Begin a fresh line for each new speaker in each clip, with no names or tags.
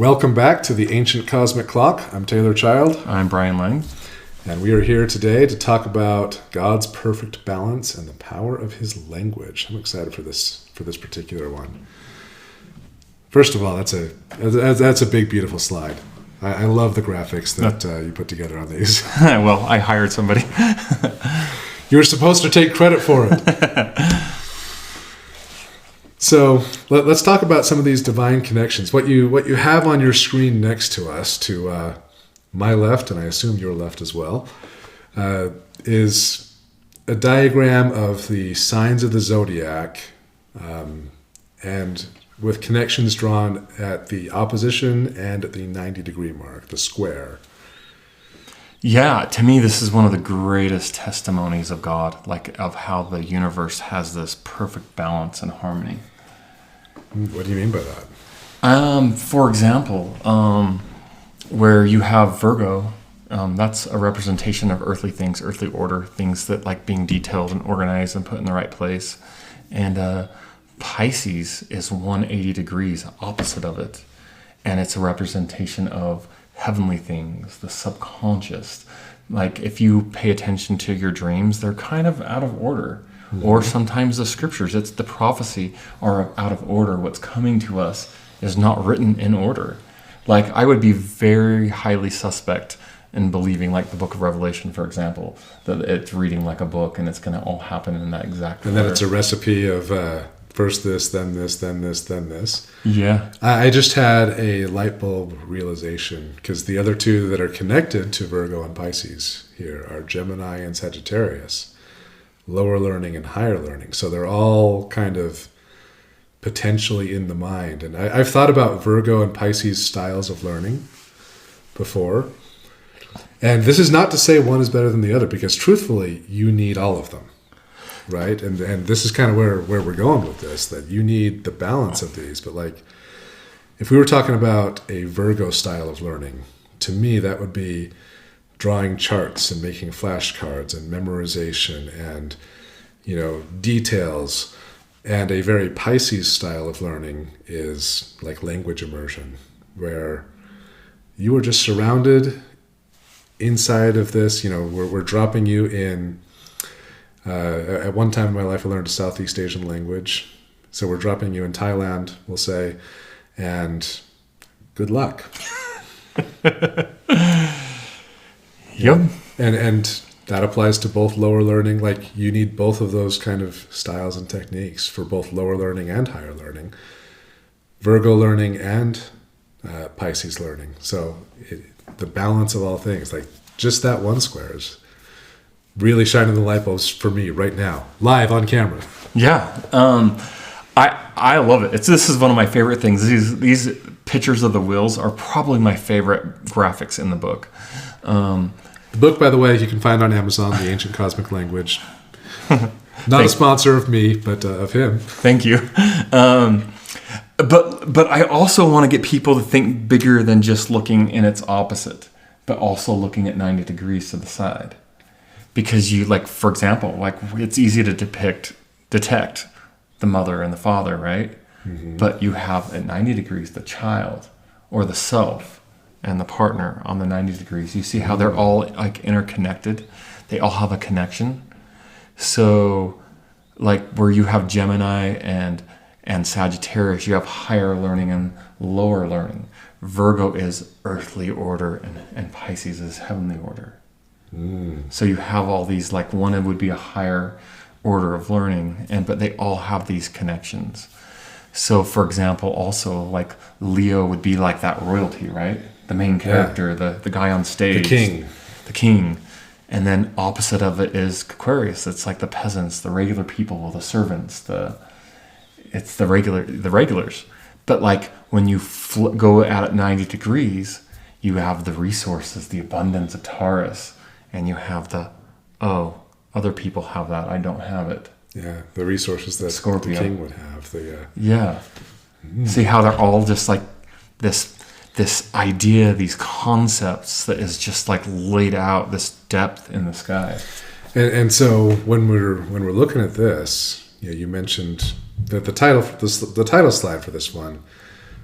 Welcome back to the Ancient Cosmic Clock. I'm Taylor Child.
I'm Brian Lang.
And we are here today to talk about God's perfect balance and the power of his language. I'm excited for this particular one. First of all, that's a big, beautiful slide. I love the graphics that you put together on these.
Well, I hired somebody.
You were supposed to take credit for it. So let's talk about some of these divine connections. What you have on your screen next to us, to my left, and I assume your left as well, is a diagram of the signs of the Zodiac, and with connections drawn at the opposition and at the 90-degree mark, the square.
Yeah, to me, this is one of the greatest testimonies of God, like of how the universe has this perfect balance and harmony.
What do you mean by that?
For example, where you have Virgo, that's a representation of earthly things, earthly order, things that like being detailed and organized and put in the right place. And Pisces is 180 degrees opposite of it. And it's a representation of heavenly things, the subconscious. Like if you pay attention to your dreams, they're kind of out of order. Mm-hmm. Or sometimes the scriptures, it's the prophecy, are out of order. What's coming to us is not written in order. Like I would be very highly suspect in believing, like the book of Revelation, for example, that it's reading like a book and it's going to all happen in that exact order.
And then it's a recipe of first this, then this, then this, then this.
Yeah.
I just had a light bulb realization, because the other two that are connected to Virgo and Pisces here are Gemini and Sagittarius, lower learning and higher learning. So they're all kind of potentially in the mind. And I've thought about Virgo and Pisces styles of learning before. And this is not to say one is better than the other, because truthfully, you need all of them. Right? And this is kind of where we're going with this, that you need the balance of these. But like, if we were talking about a Virgo style of learning, to me, that would be drawing charts and making flashcards and memorization and, details. And a very Pisces style of learning is like language immersion, where you are just surrounded inside of this. We're dropping you in. At one time in my life, I learned a Southeast Asian language. So we're dropping you in Thailand, we'll say, and good luck.
Yep.
And that applies to both lower learning. Like you need both of those kind of styles and techniques for both lower learning and higher learning. Virgo learning and Pisces learning. So the balance of all things, like just that one square is really shining the light bulbs for me right now, live on camera.
Yeah. I love it. This is one of my favorite things. These pictures of the wheels are probably my favorite graphics in the book.
The book, by the way, you can find on Amazon, The Ancient Cosmic Language. Not a sponsor of me, but of him.
Thank you. But I also want to get people to think bigger than just looking in its opposite, but also looking at 90 degrees to the side. Because you, like, for example, like it's easy to detect the mother and the father, right? Mm-hmm. But you have at 90 degrees the child or the self and the partner on the 90 degrees. You see how they're all like interconnected. They all have a connection. So like where you have Gemini and Sagittarius, you have higher learning and lower learning. Virgo is earthly order and Pisces is heavenly order. So you have all these, like one would be a higher order of learning, but they all have these connections. So for example, also like Leo would be like that royalty, right? The main character, the guy on stage. The king. And then opposite of it is Aquarius. It's like the peasants, the regular people, the servants, it's the regulars. But like when you go at 90 degrees, you have the resources, the abundance of Taurus. And you have other people have that. I don't have it.
Yeah, the resources that
Scorpio.
The king would have.
Yeah. See how they're all just like this idea, these concepts that is just like laid out, this depth in the sky.
And so when we're looking at this, you mentioned that the title slide for this one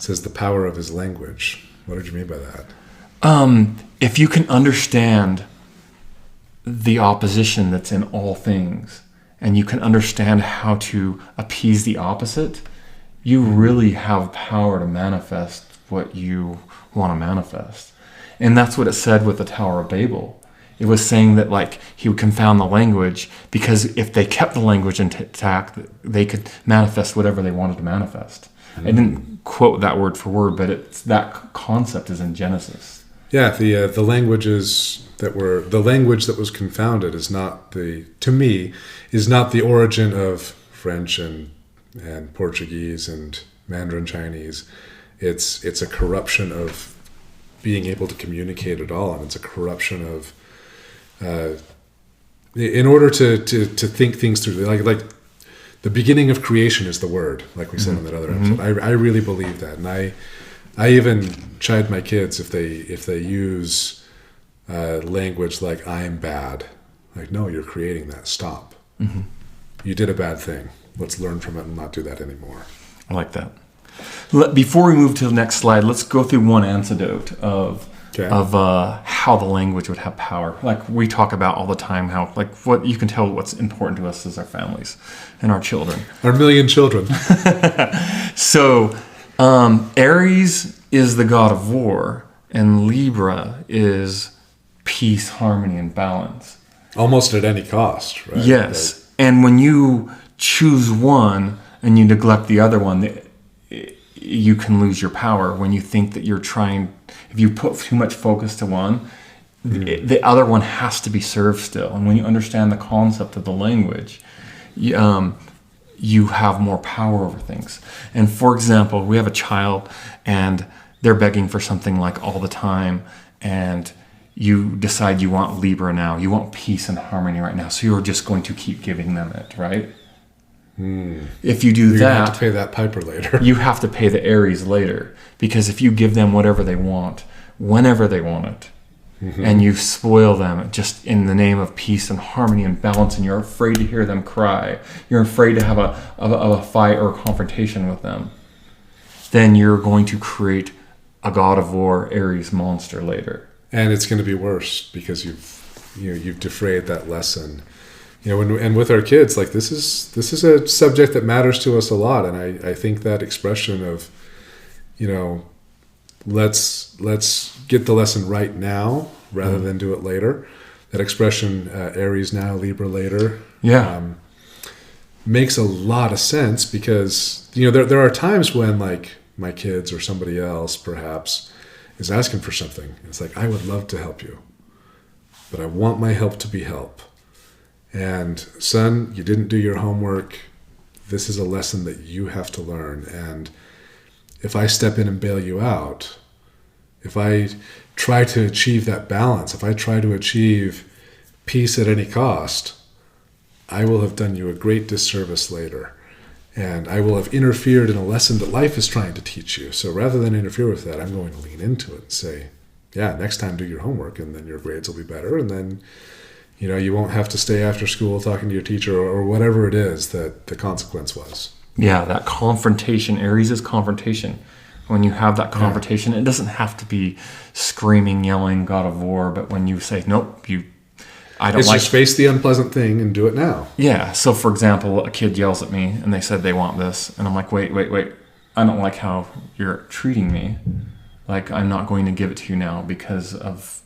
It says the power of his language. What did you mean by that?
If you can understand the opposition that's in all things, and you can understand how to appease the opposite, you really have power to manifest what you want to manifest. And that's what it said with the Tower of Babel. It was saying that like he would confound the language, because if they kept the language intact, they could manifest whatever they wanted to manifest. I didn't quote that word for word, but that concept is in Genesis.
Yeah, the languages the language that was confounded is not the origin of French and Portuguese and Mandarin Chinese. It's a corruption of being able to communicate at all, and it's a corruption of in order to think things through, like the beginning of creation is the word, like we said in that other episode. I really believe that, and I even chide my kids if they use language like "I'm bad." Like, no, you're creating that. Stop. You did a bad thing. Let's learn from it and not do that anymore.
I like that. Before we move to the next slide, let's go through one antidote of how the language would have power. Like we talk about all the time, how like what you can tell what's important to us is our families and our children.
Our million children.
So Aries is the god of war, and Libra is peace, harmony, and balance.
Almost at any cost, right?
Yes. And when you choose one and you neglect the other one, you can lose your power. When you think that if you put too much focus to one, the other one has to be served still. And when you understand the concept of the language, you have more power over things. And for example, we have a child and they're begging for something like all the time, and you decide you want Libra now, you want peace and harmony right now, so you're just going to keep giving them it, right? If you do
you're
that,
gonna have to pay that piper later.
You have to pay the Aries later, because if you give them whatever they want, whenever they want it, and you spoil them just in the name of peace and harmony and balance, and you're afraid to hear them cry, you're afraid to have a fight or a confrontation with them, then you're going to create a god of war Aries monster later.
And it's going to be worse because you've defrayed that lesson. And with our kids, like this is a subject that matters to us a lot, and I think that expression of, let's get the lesson right now rather than do it later. That expression, Aries now, Libra later, makes a lot of sense, because there are times when like my kids or somebody else perhaps is asking for something. It's like, I would love to help you, but I want my help to be help. And son, you didn't do your homework. This is a lesson that you have to learn. And if I step in and bail you out, if I try to achieve that balance, if I try to achieve peace at any cost, I will have done you a great disservice later. And I will have interfered in a lesson that life is trying to teach you. So rather than interfere with that, I'm going to lean into it and say, yeah, next time do your homework, and then your grades will be better. And then, you won't have to stay after school talking to your teacher or whatever it is that the consequence was.
Yeah, that confrontation. Aries is confrontation. When you have that confrontation, it doesn't have to be screaming, yelling, God of War. But when you say, nope,
It's just face the unpleasant thing and do it now.
Yeah. So, for example, a kid yells at me and they said they want this. And I'm like, wait. I don't like how you're treating me. Like, I'm not going to give it to you now because of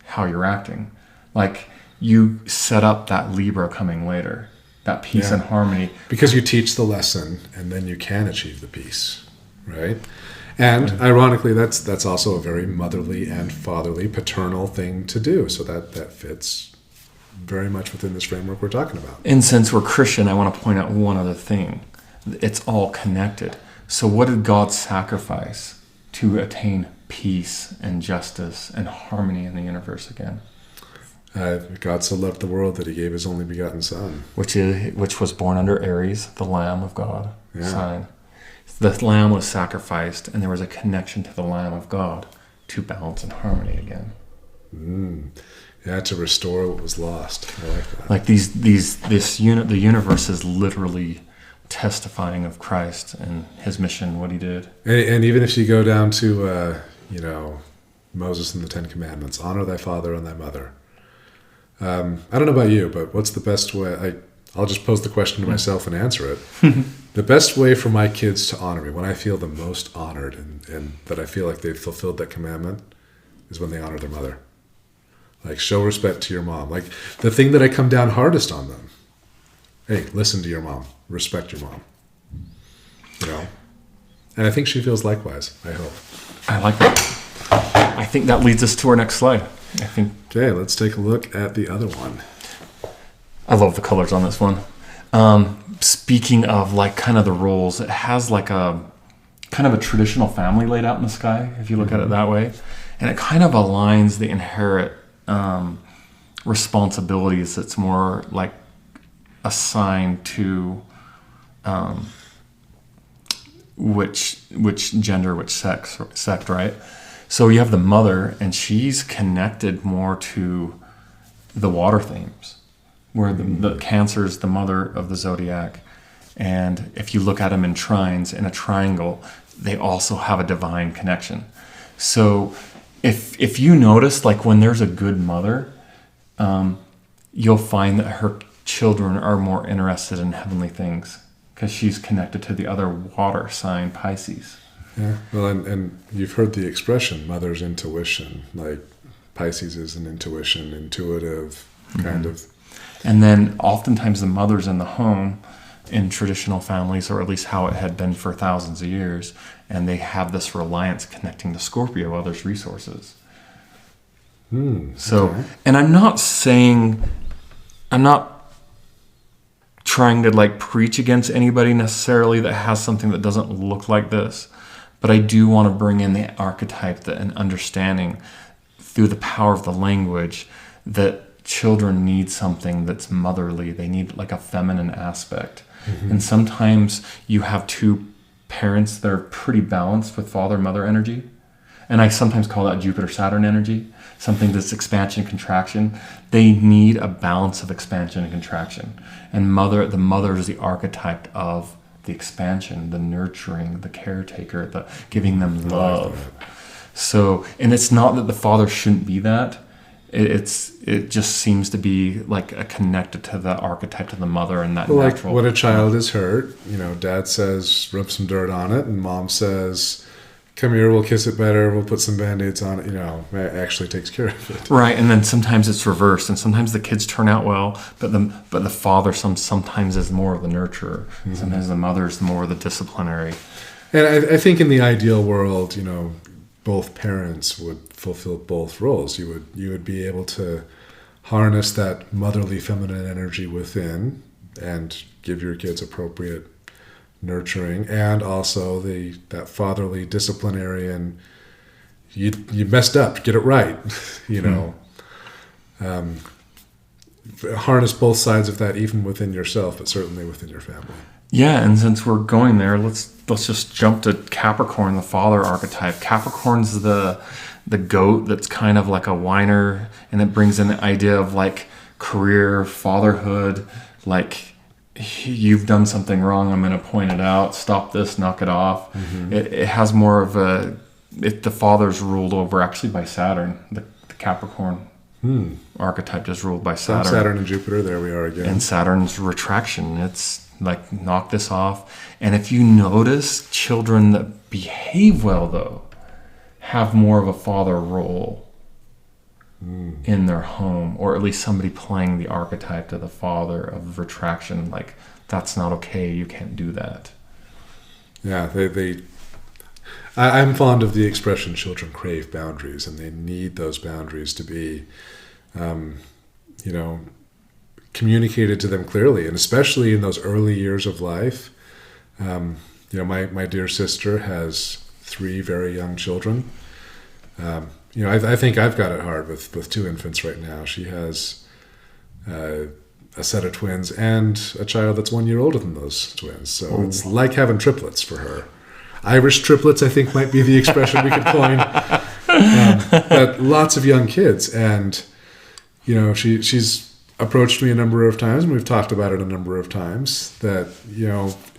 how you're acting. Like, you set up that Libra coming later, that peace and harmony.
Because you teach the lesson, and then you can achieve the peace, right? And ironically, that's also a very motherly and fatherly, paternal thing to do. So that fits very much within this framework we're talking about.
And since we're Christian, I want to point out one other thing. It's all connected. So what did God sacrifice to attain peace and justice and harmony in the universe again?
God so loved the world that he gave his only begotten son.
Which was born under Aries, the Lamb of God sign. The Lamb was sacrificed, and there was a connection to the Lamb of God to balance and harmony again.
Yeah, to restore what was lost. I like that.
Like the universe is literally testifying of Christ and his mission, what he did.
And even if you go down to, Moses and the Ten Commandments, honor thy father and thy mother. I don't know about you, but what's the best way? I'll just pose the question to myself and answer it. The best way for my kids to honor me, when I feel the most honored and that I feel like they've fulfilled that commandment, is when they honor their mother. Like, show respect to your mom. Like, the thing that I come down hardest on them. Hey, listen to your mom. Respect your mom. And I think she feels likewise, I hope.
I like that. I think that leads us to our next slide.
Okay, let's take a look at the other one.
I love the colors on this one. Speaking of like kind of the roles, it has like a kind of a traditional family laid out in the sky, if you look at it that way. And it kind of aligns the inherent responsibilities that's more like assigned to which gender, which sect, right? So you have the mother, and she's connected more to the water themes, where the Cancer is the mother of the Zodiac. And if you look at them in trines, in a triangle, they also have a divine connection. So if you notice, like when there's a good mother, you'll find that her children are more interested in heavenly things because she's connected to the other water sign, Pisces.
Yeah, well, and you've heard the expression, mother's intuition. Like, Pisces is an intuitive kind of.
And then oftentimes the mother's in the home in traditional families, or at least how it had been for thousands of years, and they have this reliance connecting to Scorpio, others' resources.
Okay.
And I'm not trying to like preach against anybody necessarily that has something that doesn't look like this. But I do want to bring in the archetype and understanding through the power of the language that children need something that's motherly. They need like a feminine aspect. Mm-hmm. And sometimes you have two parents that are pretty balanced with father-mother energy. And I sometimes call that Jupiter-Saturn energy, something that's expansion, contraction. They need a balance of expansion and contraction. And the mother is the archetype of the expansion, the nurturing, the caretaker, the giving them love. So, and it's not that the father shouldn't be that. It just seems to be like a connected to the archetype to the mother and that natural.
Like when a child is hurt, dad says, rub some dirt on it, and mom says, come here, we'll kiss it better, we'll put some Band-Aids on it, it actually takes care of it.
Right, and then sometimes it's reversed, and sometimes the kids turn out well, but the father sometimes is more of the nurturer. Mm-hmm. Sometimes the mother is more of the disciplinary.
And I think in the ideal world, both parents would fulfill both roles. You would be able to harness that motherly feminine energy within and give your kids appropriate nurturing, and also that fatherly disciplinarian, you messed up, get it right. Harness both sides of that, even within yourself, but certainly within your family.
Yeah, and since we're going there, let's just jump to Capricorn, the father archetype. Capricorn's the goat that's kind of like a whiner, and it brings in the idea of like career, fatherhood, like you've done something wrong, I'm going to point it out, stop this, knock it off. Mm-hmm. It has more of the father's ruled over actually by Saturn. The Capricorn archetype is ruled by Saturn.
Saturn and Jupiter, there we are again.
And Saturn's retraction, it's like knock this off. And if you notice, children that behave well though have more of a father role in their home, or at least somebody playing the archetype to the father of retraction, like that's not okay, you can't do that.
Yeah, I'm fond of the expression children crave boundaries, and they need those boundaries to be communicated to them clearly, and especially in those early years of life. My dear sister has 3 very young children. I think I've got it hard with 2 infants right now. She has a set of twins and a child that's 1 year older than those twins. So It's like having triplets for her. Irish triplets, I think, might be the expression we could coin. But lots of young kids. And, she's approached me a number of times, and we've talked about it a number of times, that,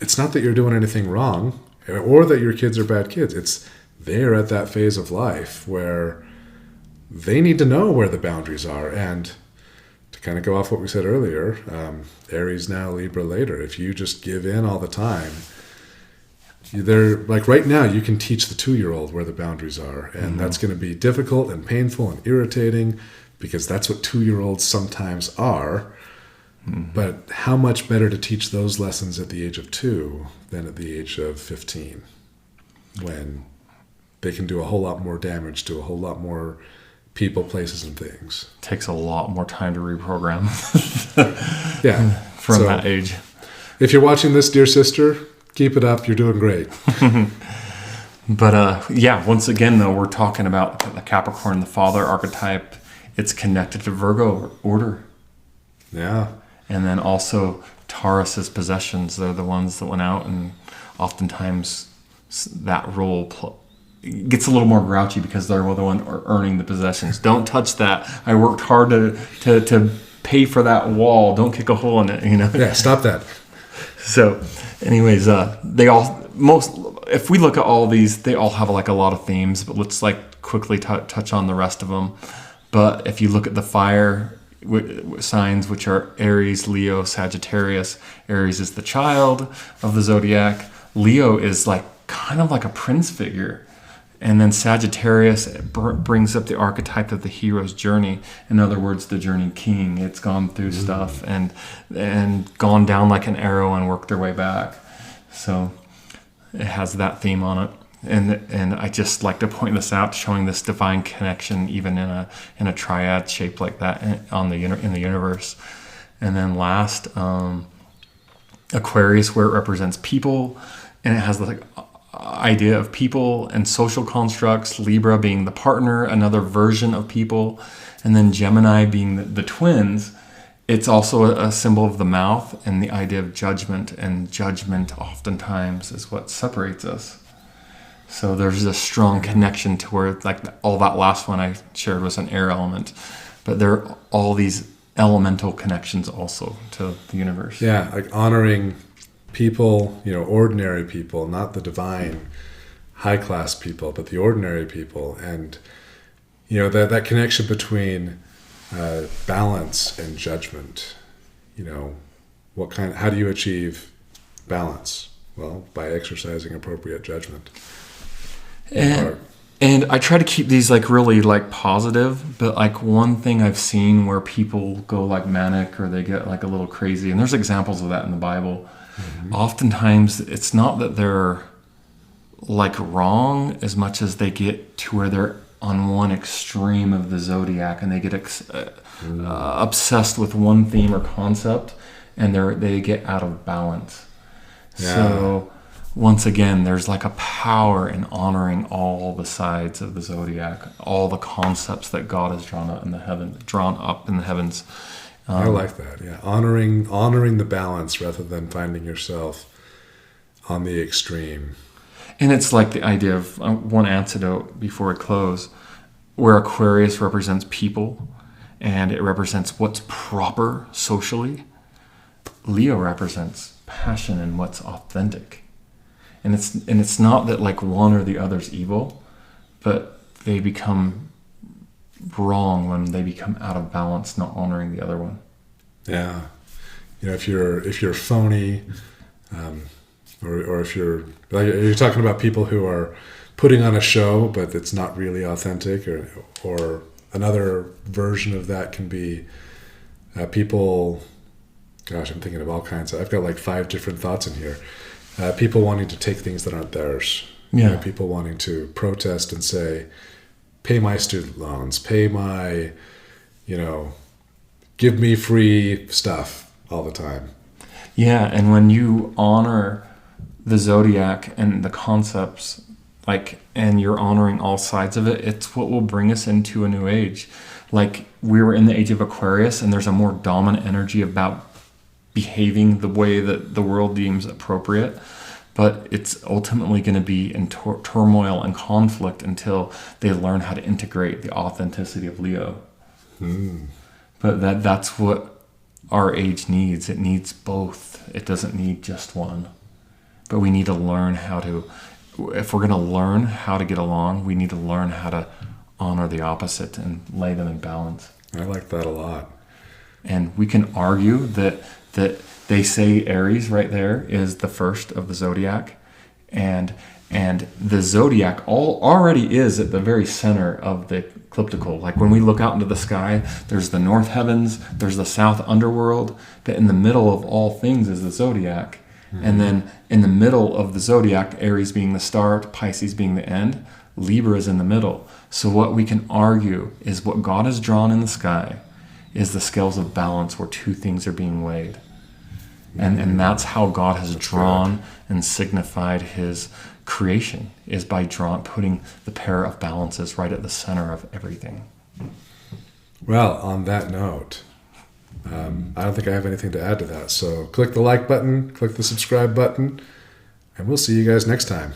it's not that you're doing anything wrong or that your kids are bad kids. It's they're at that phase of life where they need to know where the boundaries are. And to kind of go off what we said earlier, Aries now, Libra later, if you just give in all the time, they're like right now you can teach the 2-year-old where the boundaries are, and that's going to be difficult and painful and irritating, because that's what 2-year-olds sometimes are. But how much better to teach those lessons at the age of 2 than at the age of 15, when they can do a whole lot more damage to a whole lot more people, places, and things.
Takes a lot more time to reprogram.
Yeah.
From that age.
If you're watching this, dear sister, keep it up. You're doing great.
But once again, though, we're talking about the Capricorn, the father archetype. It's connected to Virgo order.
Yeah.
And then also Taurus's possessions. They're the ones that went out, and oftentimes that role gets a little more grouchy because they're the one earning the possessions. Don't touch that. I worked hard to pay for that wall. Don't kick a hole in it.
Yeah, stop that.
So, anyways, if we look at all these, they all have like a lot of themes. But let's quickly touch on the rest of them. But if you look at the fire signs, which are Aries, Leo, Sagittarius. Aries is the child of the zodiac. Leo is kind of like a prince figure. And then Sagittarius brings up the archetype of the hero's journey. In other words, the journey king. It's gone through stuff and gone down like an arrow and worked their way back. So it has that theme on it. And I just like to point this out, showing this divine connection even in a triad shape like that in the universe. And then last, Aquarius, where it represents people, and it has the idea of people and social constructs. Libra being the partner, another version of people, and then Gemini being the twins. It's also a symbol of the mouth and the idea of judgment, and judgment oftentimes is what separates us. So there's a strong connection to where all that last one I shared was an air element, but there are all these elemental connections also to the universe.
Yeah, honoring people, ordinary people, not the divine, high-class people, but the ordinary people. And, that connection between balance and judgment. How do you achieve balance? Well, by exercising appropriate judgment.
And I try to keep these really positive, but one thing I've seen where people go manic, or they get a little crazy, and there's examples of that in the Bible. Mm-hmm. Oftentimes it's not that they're wrong as much as they get to where they're on one extreme of the zodiac, and they get obsessed with one theme or concept, and they get out of balance. Yeah. So once again, there's a power in honoring all the sides of the zodiac, all the concepts that God has drawn up in the heavens.
I like that. Yeah, honoring the balance rather than finding yourself on the extreme.
And it's the idea of one antidote before we close, where Aquarius represents people, and it represents what's proper socially. Leo represents passion and what's authentic. And it's not that one or the other's evil, but they become wrong when they become out of balance, not honoring the other one.
Yeah, if you're phony, or if you're talking about people who are putting on a show, but it's not really authentic, or another version of that can be people. Gosh, I'm thinking of all kinds. I've got 5 different thoughts in here. People wanting to take things that aren't theirs.
Yeah.
People wanting to protest and say, pay my student loans, pay my, give me free stuff all the time.
Yeah, and when you honor the zodiac and the concepts, and you're honoring all sides of it, it's what will bring us into a new age. We were in the age of Aquarius, and there's a more dominant energy about behaving the way that the world deems appropriate, but it's ultimately going to be in turmoil and conflict until they learn how to integrate the authenticity of Leo. But that's what our age needs. It needs both. It doesn't need just one. But we need to learn how to, if we're going to learn how to get along, we need to learn how to honor the opposite and lay them in balance.
I like that a lot.
And we can argue that they say Aries right there is the first of the zodiac, and the zodiac already is at the very center of the ecliptical. Like when we look out into the sky, there's the north heavens, there's the south underworld, but in the middle of all things is the zodiac. Mm-hmm. And then in the middle of the zodiac, Aries being the start, Pisces being the end, Libra is in the middle. So what we can argue is what God has drawn in the sky is the scales of balance where two things are being weighed. And that's how God has drawn and signified his creation, is by putting the pair of balances right at the center of everything.
Well, on that note, I don't think I have anything to add to that. So click the like button, click the subscribe button, and we'll see you guys next time.